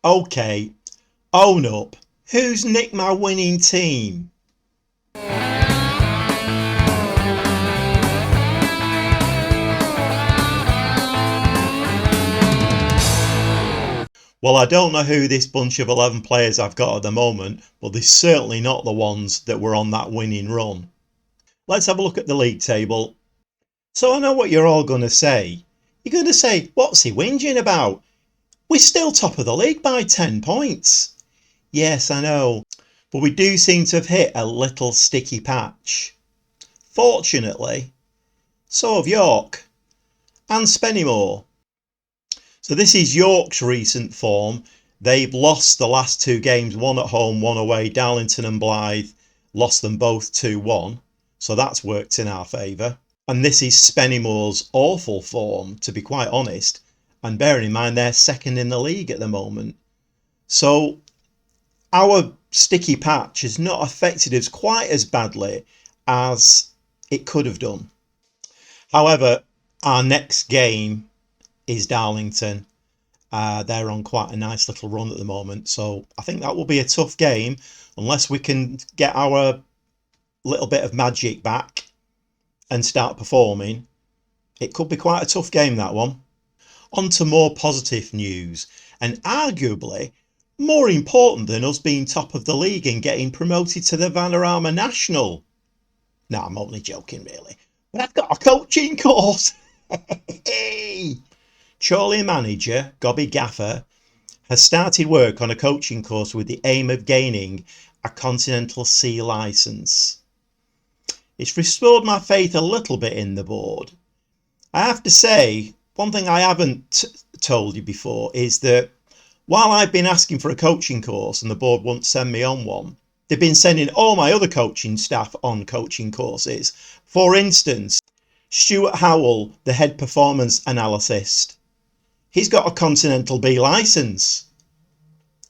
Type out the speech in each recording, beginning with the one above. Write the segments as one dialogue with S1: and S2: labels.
S1: Okay, own up. Who's nicked my winning team? Well, I don't know who this bunch of 11 players I've got at the moment, but they're certainly not the ones that were on that winning run. Let's have a look at the league table. So I know what you're all going to say. You're going to say, what's he whinging about? We're still top of the league by 10 points. Yes, I know, but we do seem to have hit a little sticky patch. Fortunately, so have York and Spennymoor. So this is York's recent form. They've lost the last two games, one at home, one away. Darlington and Blythe lost them both 2-1. So that's worked in our favour. And this is Spennymoor's awful form, to be quite honest. And bearing in mind they're second in the league at the moment. So our sticky patch has not affected us quite as badly as it could have done. However, our next game is Darlington. They're on quite a nice little run at the moment, so I think that will be a tough game unless we can get our little bit of magic back and start performing. It could be quite a tough game, that one. On to more positive news, and arguably more important than us being top of the league and getting promoted to the Vanarama National. No, I'm only joking really, but I've got a coaching course. Hey! Chorley manager Gobby Gaffer has started work on a coaching course with the aim of gaining a Continental C licence. It's restored my faith a little bit in the board. I have to say, one thing I haven't told you before is that while I've been asking for a coaching course and the board won't send me on one, they've been sending all my other coaching staff on coaching courses. For instance, Stuart Howell, the head performance analyst, he's got a Continental B licence.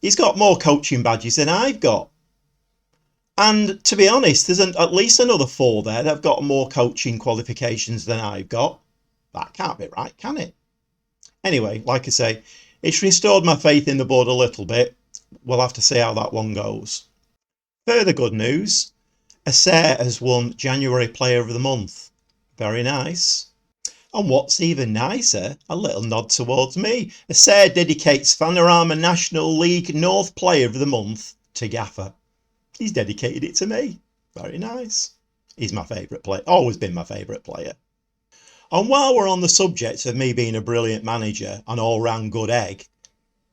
S1: He's got more coaching badges than I've got. And to be honest, there's at least another 4 there that have got more coaching qualifications than I've got. That can't be right, can it? Anyway, like I say, it's restored my faith in the board a little bit. We'll have to see how that one goes. Further good news, 𝐒𝐨 has won January Player of the Month. Very nice. And what's even nicer, a little nod towards me. 𝐒𝐨 dedicates Vanarama National League North Player of the Month to Gaffer. He's dedicated it to me. Very nice. He's my favourite player. Always been my favourite player. And while we're on the subject of me being a brilliant manager, an all-round good egg,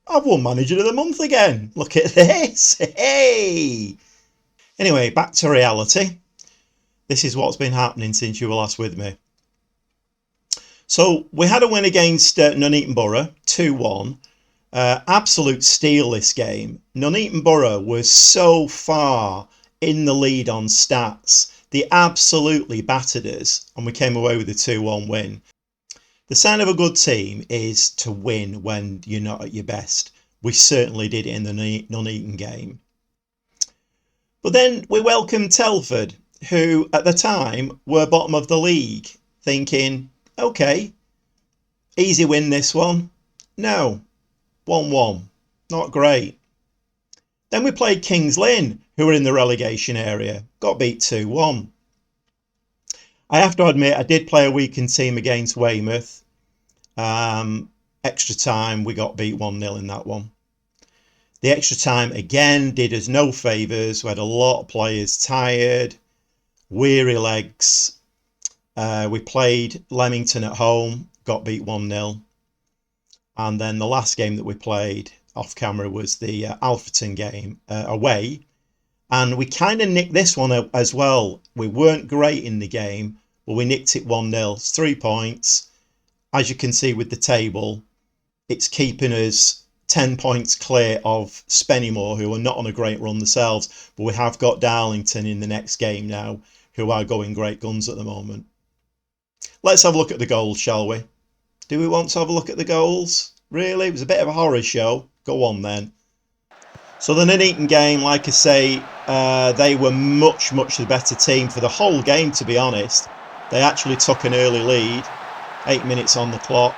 S1: I've won Manager of the Month again. Look at this. Hey! Anyway, back to reality. This is what's been happening since you were last with me. So we had a win against Nuneaton Borough, 2-1. Absolute steal this game. Nuneaton Borough was so far in the lead on stats. They absolutely battered us and we came away with a 2-1 win. The sign of a good team is to win when you're not at your best. We certainly did it in the Nuneaton game. But then we welcomed Telford, who at the time were bottom of the league, thinking, okay, easy win this one. No, 1-1, not great. Then we played Kings Lynn, who were in the relegation area, got beat 2-1. I have to admit, I did play a weekend team against Weymouth. Extra time, we got beat 1-0 in that one. The extra time again did us no favours. We had a lot of players tired, weary legs. We played Leamington at home, got beat 1-0. And then the last game that we played off camera was the Alfreton game away. And we kind of nicked this one as well. We weren't great in the game, but we nicked it 1-0. It's 3 points. As you can see with the table, it's keeping us 10 points clear of Spennymoor, who are not on a great run themselves. But we have got Darlington in the next game now, who are going great guns at the moment. Let's have a look at the goals, shall we? Do we want to have a look at the goals? Really? It was a bit of a horror show. Go on then. So the Nuneaton game, like I say, they were much the better team for the whole game, to be honest. They actually took an early lead. 8 minutes on the clock.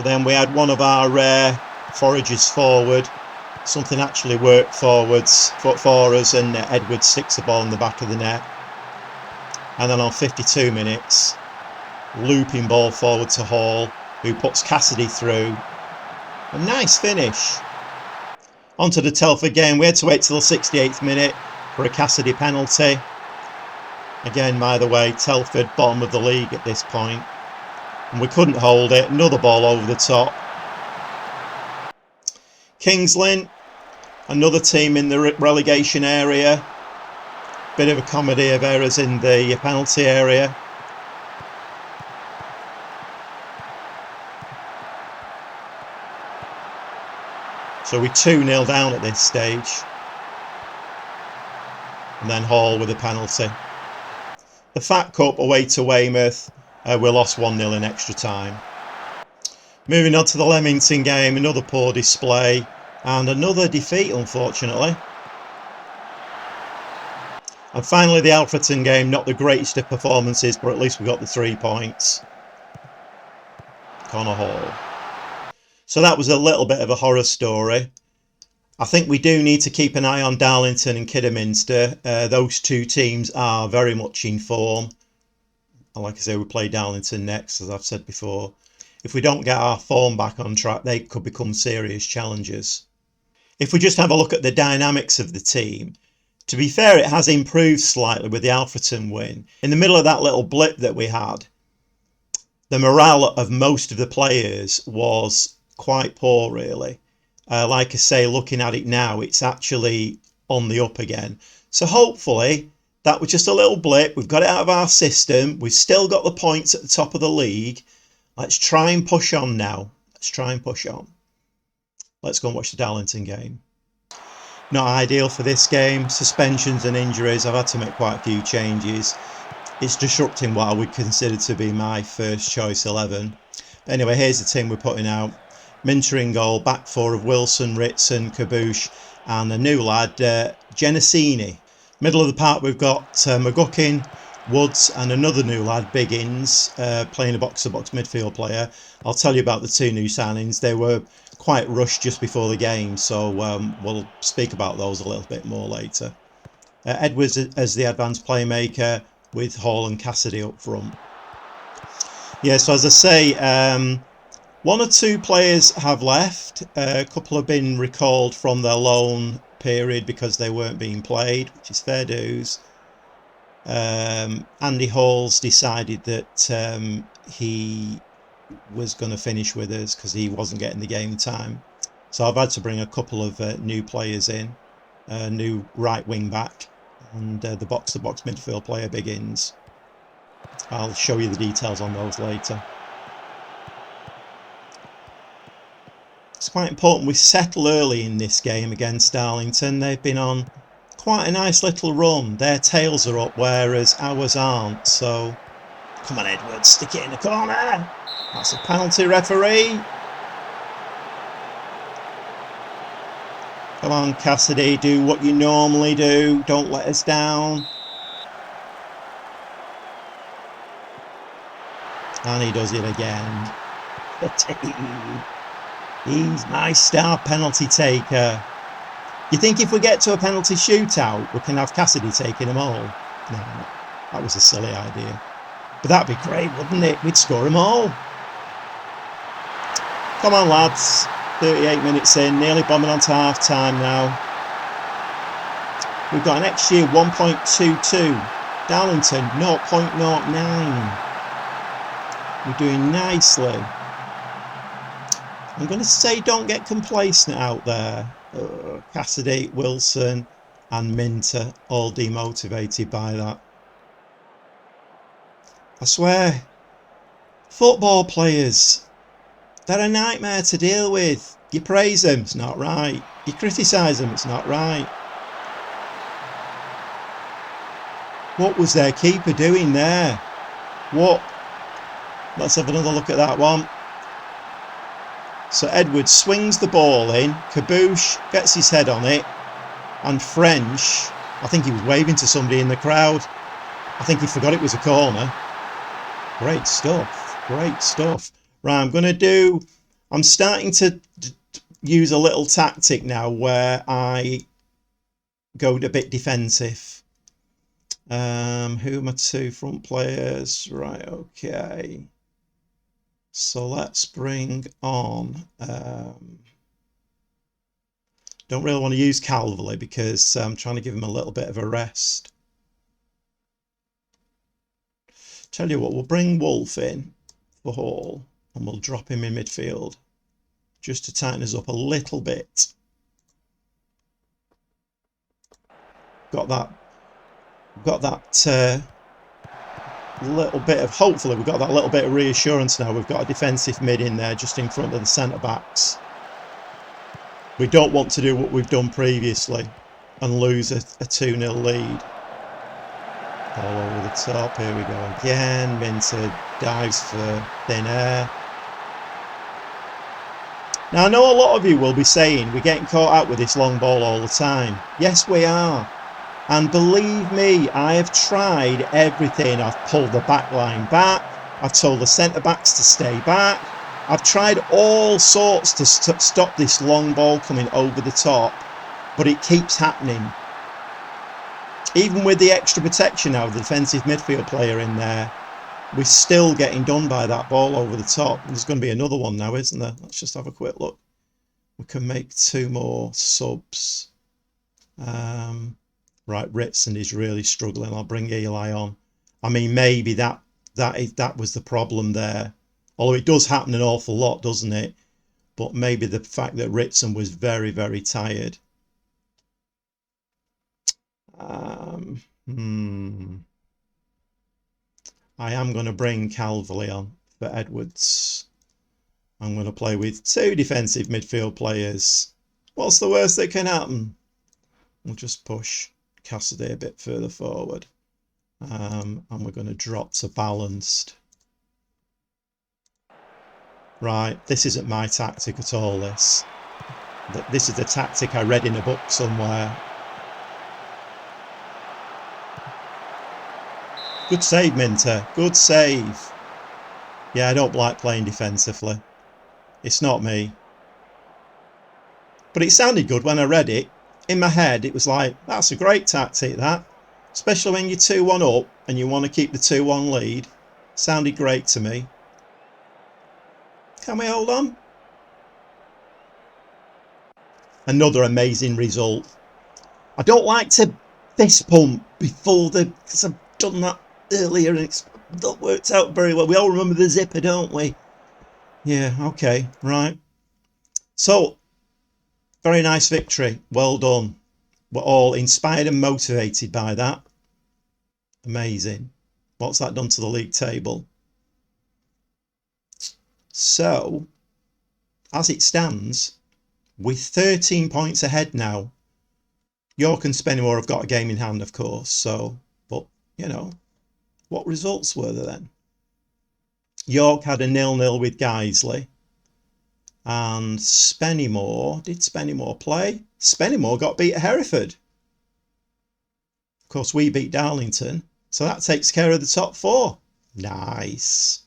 S1: But then we had one of our foragers forward. Something actually worked forwards for us, and Edwards sticks the ball in the back of the net. And then on 52 minutes, looping ball forward to Hall, who puts Cassidy through. A nice finish. Onto the Telford game. We had to wait till the 68th minute for a Cassidy penalty. Again, by the way, Telford bottom of the league at this point. And we couldn't hold it. Another ball over the top. Kings Lynn, another team in the relegation area. Bit of a comedy of errors in the penalty area. So we're 2-0 down at this stage. And then Hall with a penalty. The Fat Cup away to Weymouth. We lost 1-0 in extra time. Moving on to the Leamington game, another poor display and another defeat, unfortunately. And finally the Alfreton game, not the greatest of performances, but at least we got the 3 points. Connor Hall. So that was a little bit of a horror story. I think we do need to keep an eye on Darlington and Kidderminster. Those two teams are very much in form. And like I say, we play Darlington next, as I've said before. If we don't get our form back on track, they could become serious challenges. If we just have a look at the dynamics of the team, to be fair, it has improved slightly with the Alfreton win. In the middle of that little blip that we had, the morale of most of the players was quite poor, really. Like I say, looking at it now, it's actually on the up again. So hopefully that was just a little blip. We've got it out of our system. We've still got the points at the top of the league. Let's try and push on now. Let's try and push on. Let's go and watch the Darlington game. Not ideal for this game. Suspensions and injuries. I've had to make quite a few changes. It's disrupting what I would consider to be my first choice 11. But anyway, here's the team we're putting out. Minter in goal, back four of Wilson, Ritson, 𝐄𝐩𝐢𝐬𝐸 and a new lad, Genesini. Middle of the park we've got McGuckin, Woods and another new lad, Biggins, playing a box-to-box midfield player. I'll tell you about the two new signings. They were quite rushed just before the game, so we'll speak about those a little bit more later. Edwards as the advanced playmaker with Hall and Cassidy up front. Yeah, so as I say, one or two players have left. A couple have been recalled from their loan period because they weren't being played, which is fair dues. Andy Hall's decided that he was going to finish with us because he wasn't getting the game time. So I've had to bring a couple of new players in. New right wing back and the box-to-box midfield player, Biggins. I'll show you the details on those later. It's quite important we settle early in this game against Darlington. They've been on quite a nice little run. Their tails are up, whereas ours aren't. So, come on Edwards, stick it in the corner. That's a penalty, referee. Come on Cassidy, do what you normally do. Don't let us down. And he does it again. He's my star penalty taker. You think if we get to a penalty shootout, we can have Cassidy taking them all? No, that was a silly idea. But that'd be great, wouldn't it? We'd score them all. Come on, lads. 38 minutes in, nearly bombing on to half time now. We've got an XG of 1.22. Darlington, 0.09. We're doing nicely. I'm going to say don't get complacent out there. Cassidy, Wilson and Minter all demotivated by that. I swear, football players, they're a nightmare to deal with. You praise them, it's not right. You criticise them, it's not right. What was their keeper doing there? What? Let's have another look at that one. So Edwards swings the ball in, 𝐄𝐩𝐢𝐬𝐸 gets his head on it, and French, I think he was waving to somebody in the crowd. I think he forgot it was a corner. Great stuff, great stuff. Right, I'm going to do I'm starting to use a little tactic now where I go a bit defensive. Who are my two front players? Right, okay. So let's bring on... don't really want to use Calverley because I'm trying to give him a little bit of a rest. Tell you what, we'll bring Wolf in for Hall and we'll drop him in midfield just to tighten us up a little bit. Got that little bit of, hopefully we've got that little bit of reassurance now. We've got a defensive mid in there just in front of the centre backs. We don't want to do what we've done previously and lose a 2-0 lead. All over the top, here we go again. Minter dives for thin air. Now I know a lot of you will be saying we're getting caught out with this long ball all the time. Yes we are. And believe me, I have tried everything. I've pulled the back line back. I've told the centre backs to stay back. I've tried all sorts to stop this long ball coming over the top, but it keeps happening. Even with the extra protection now, the defensive midfield player in there, we're still getting done by that ball over the top. There's going to be another one now, isn't there? Let's just have a quick look. We can make 2 more subs. Right, Ritson is really struggling. I'll bring Eli on. I mean, maybe that was the problem there. Although it does happen an awful lot, doesn't it? But maybe the fact that Ritson was very, very tired. I am going to bring Calverley on for Edwards. I'm going to play with 2 defensive midfield players. What's the worst that can happen? We'll just push Cassidy a bit further forward. And we're going to drop to balanced. Right, this isn't my tactic at all, this. This is the tactic I read in a book somewhere. Good save, Minter. Good save. Yeah, I don't like playing defensively. It's not me. But it sounded good when I read it. In my head, it was like, that's a great tactic, that. Especially when you're 2-1 up and you want to keep the 2-1 lead. Sounded great to me. Can we hold on? Another amazing result. I don't like to fist pump before because I've done that earlier and it's not worked out very well. We all remember the zipper, don't we? Yeah, okay, right. So, very nice victory. Well done. We're all inspired and motivated by that. Amazing. What's that done to the league table? So, as it stands, we're 13 points ahead now. York and Spennymoor have got a game in hand, of course. So, but, you know, what results were there then? York had a 0-0 with 𝐒𝐲𝐢𝐬𝐿. And Spennymoor, did Spennymoor play? Spennymoor got beat at Hereford. Of course, we beat Darlington. So that takes care of the top 4. Nice.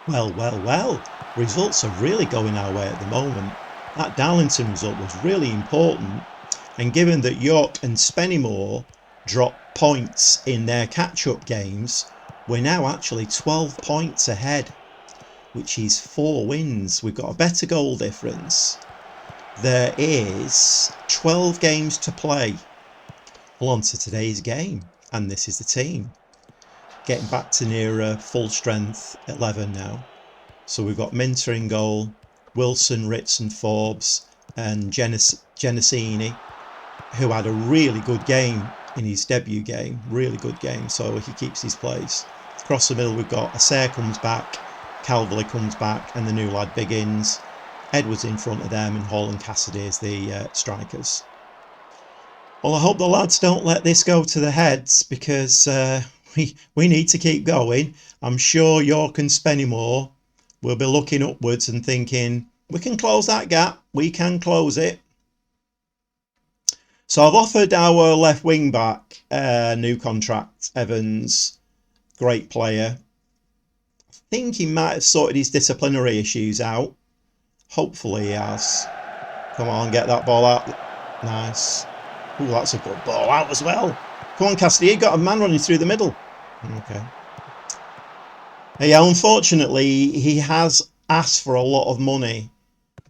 S1: Well. Results are really going our way at the moment. That Darlington result was really important. And given that York and Spennymoor dropped points in their catch-up games, we're now actually 12 points ahead, which is 4 wins. We've got a better goal difference. There is 12 games to play. Well, on to today's game. And this is the team. Getting back to near full strength 11 now. So we've got Minter in goal, Wilson, Ritson, Forbes and Genesini, who had a really good game in his debut game. Really good game, so he keeps his place. Across the middle we've got Asair comes back, Calverley comes back and the new lad Biggins. Edwards in front of them and Hall and Cassidy as the strikers. Well, I hope the lads don't let this go to the heads because we need to keep going. I'm sure York and Spennymoor will be looking upwards and thinking, we can close that gap, we can close it. So I've offered our left wing back a new contract, Evans, Great player. I think he might have sorted his disciplinary issues out. Hopefully he has. Come on, get that ball out. Nice. Ooh, that's a good ball out as well. Come on, Cassidy, you got a man running through the middle. Okay. Yeah, unfortunately, he has asked for a lot of money.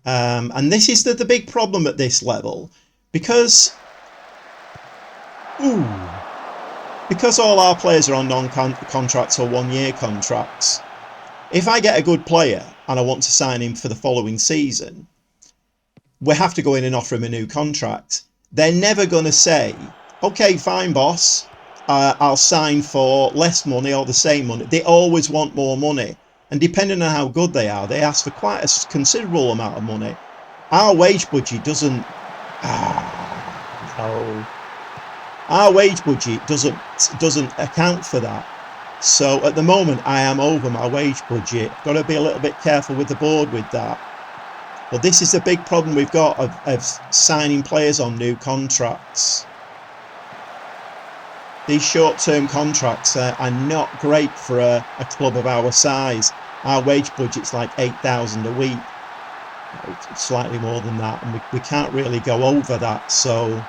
S1: And this is the big problem at this level. Because all our players are on non-contracts or one-year contracts, if I get a good player and I want to sign him for the following season, we have to go in and offer him a new contract. They're never going to say, okay, fine, boss, I'll sign for less money or the same money. They always want more money. And depending on how good they are, they ask for quite a considerable amount of money. Our wage budget doesn't... no. Our wage budget doesn't account for that. So at the moment, I am over my wage budget. Got to be a little bit careful with the board with that. But this is the big problem we've got of signing players on new contracts. These short-term contracts are not great for a club of our size. Our wage budget's like $8,000 a week. Slightly more than that. And we can't really go over that. So,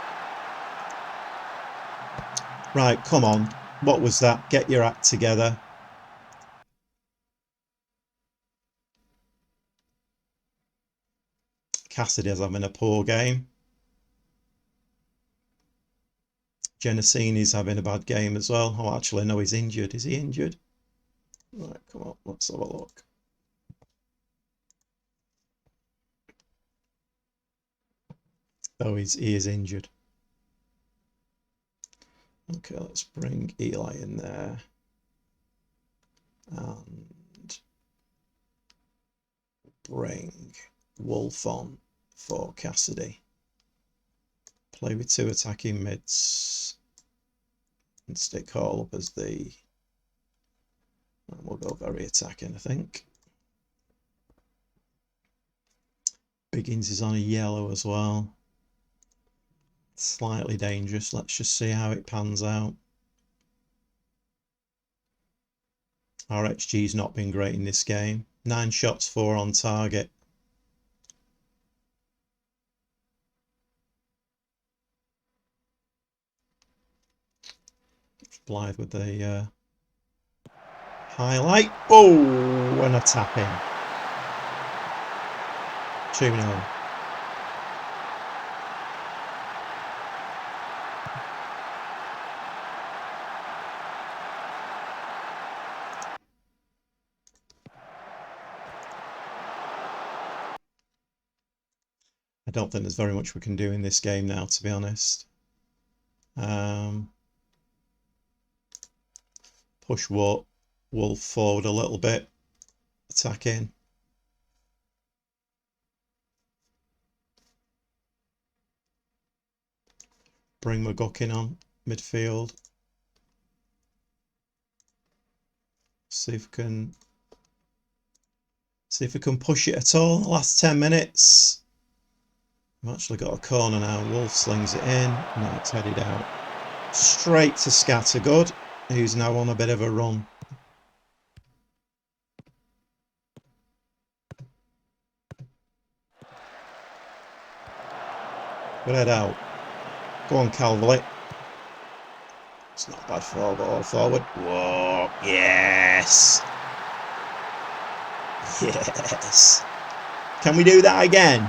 S1: right, come on. What was that? Get your act together. Cassidy's having a poor game. Genesini's having a bad game as well. Oh, actually, no, he's injured. Is he injured? Right, come on, let's have a look. Oh, he is injured. Okay, let's bring Eli in there. And bring Wolf on for Cassidy. Play with two attacking mids. And stick Hall up as the... And we'll go very attacking, I think. Biggins is on a yellow as well. Slightly dangerous. Let's just see how it pans out. Our XG's not been great in this game. 9 shots, 4 on target. Blythe with the highlight. Oh, and a tap in. 2-0. I don't think there's very much we can do in this game now, to be honest. Push Wolf forward a little bit. Attack in. Bring McGuckin on midfield. See if we can push it at all in the last 10 minutes. We've actually got a corner now. Wolf slings it in. No, it's headed out. Straight to Scattergood, who's now on a bit of a run. Good head out. Go on, Calverley. It's not bad for ball forward. Whoa, yes! Yes! Can we do that again?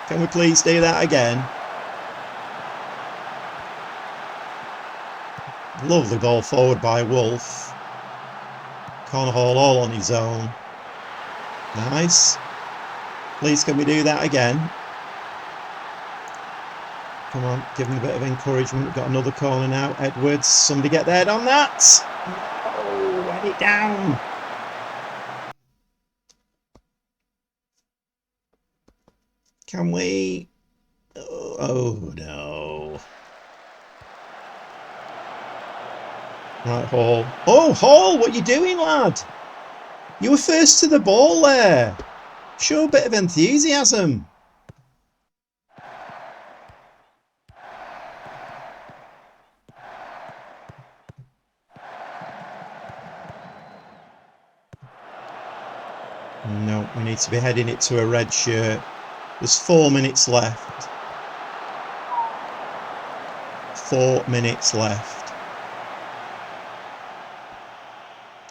S1: Can we please do that again? Lovely ball forward by Wolf. Corner Hall all on his own. Nice. Please can we do that again? Come on, give him a bit of encouragement. We've got another corner now. Edwards, somebody get their head on that. Oh, head it down. Can we? Oh no. Right, Hall. Oh, Hall, what are you doing, lad? You were first to the ball there. Show a bit of enthusiasm. No, we need to be heading it to a red shirt. There's 4 minutes left. 4 minutes left.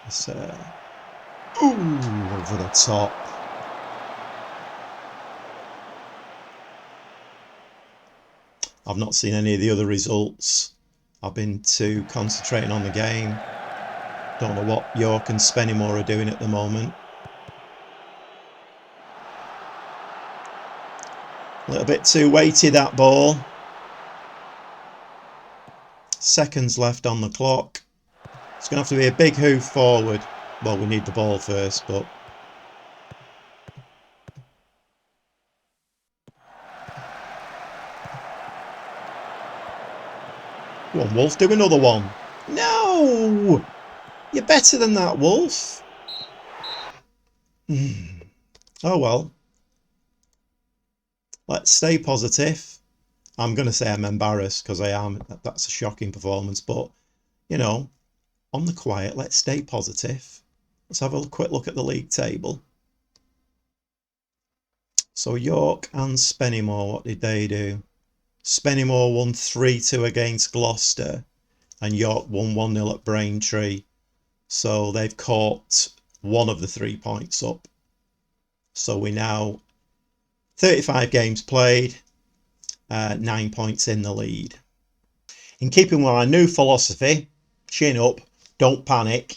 S1: It's, ooh, over the top. I've not seen any of the other results. I've been too concentrating on the game. Don't know what York and Spennymoor are doing at the moment. A little bit too weighty, that ball. Seconds left on the clock. It's going to have to be a big hoof forward. Well, we need the ball first, but... Go on, Wolf, do another one. No! You're better than that, Wolf. Oh, well. Let's stay positive. I'm going to say I'm embarrassed because I am. That's a shocking performance. But, you know, on the quiet, let's stay positive. Let's have a quick look at the league table. So York and Spennymoor, what did they do? Spennymoor won 3-2 against Gloucester and York won 1-0 at Braintree. So they've caught one of the 3 points up. So we now 35 games played, 9 points in the lead. In keeping with our new philosophy, chin up, don't panic.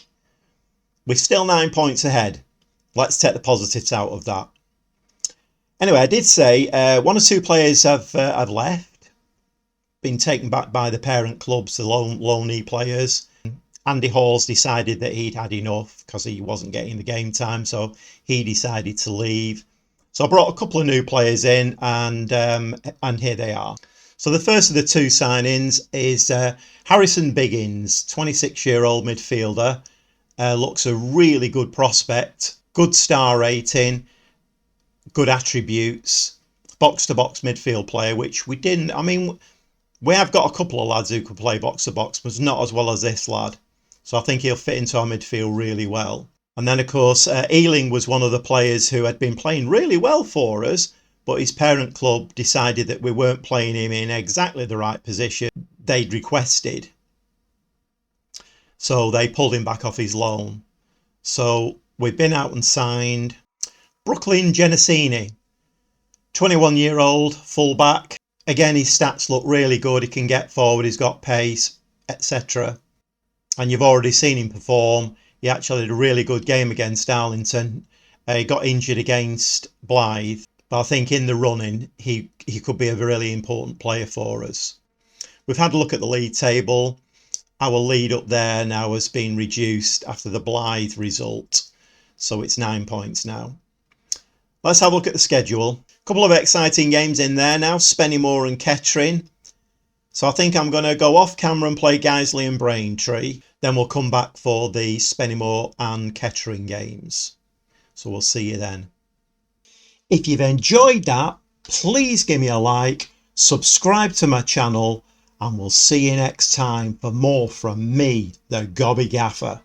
S1: We're still 9 points ahead. Let's take the positives out of that. Anyway, I did say 1 or 2 players have left, been taken back by the parent clubs, the loanee players. Andy Hall's decided that he'd had enough because he wasn't getting the game time, so he decided to leave. So I brought a couple of new players in, and here they are. So the first of the 2 signings is Harrison Biggins, 26-year-old midfielder. Looks a really good prospect, good star rating, good attributes, box-to-box midfield player, which we didn't. I mean, we have got a couple of lads who can play box-to-box, but not as well as this lad. So I think he'll fit into our midfield really well. And then, of course, Ealing was one of the players who had been playing really well for us, but his parent club decided that we weren't playing him in exactly the right position they'd requested. So they pulled him back off his loan. So we've been out and signed Brooklyn Genesini, 21-year-old fullback. Again, his stats look really good. He can get forward, he's got pace, etc. And you've already seen him perform. He actually had a really good game against Darlington. He got injured against Blyth, but I think in the running, he could be a really important player for us. We've had a look at the league table. Our lead up there now has been reduced after the Blyth result, so it's 9 points now. Let's have a look at the schedule. A couple of exciting games in there now, Spennymoor and Kettering. So I think I'm going to go off camera and play 𝐒𝐲𝐽 and Braintree. Then we'll come back for the Spennymoor and Kettering games. So we'll see you then. If you've enjoyed that, please give me a like, subscribe to my channel, and we'll see you next time for more from me, the Gobby Gaffer.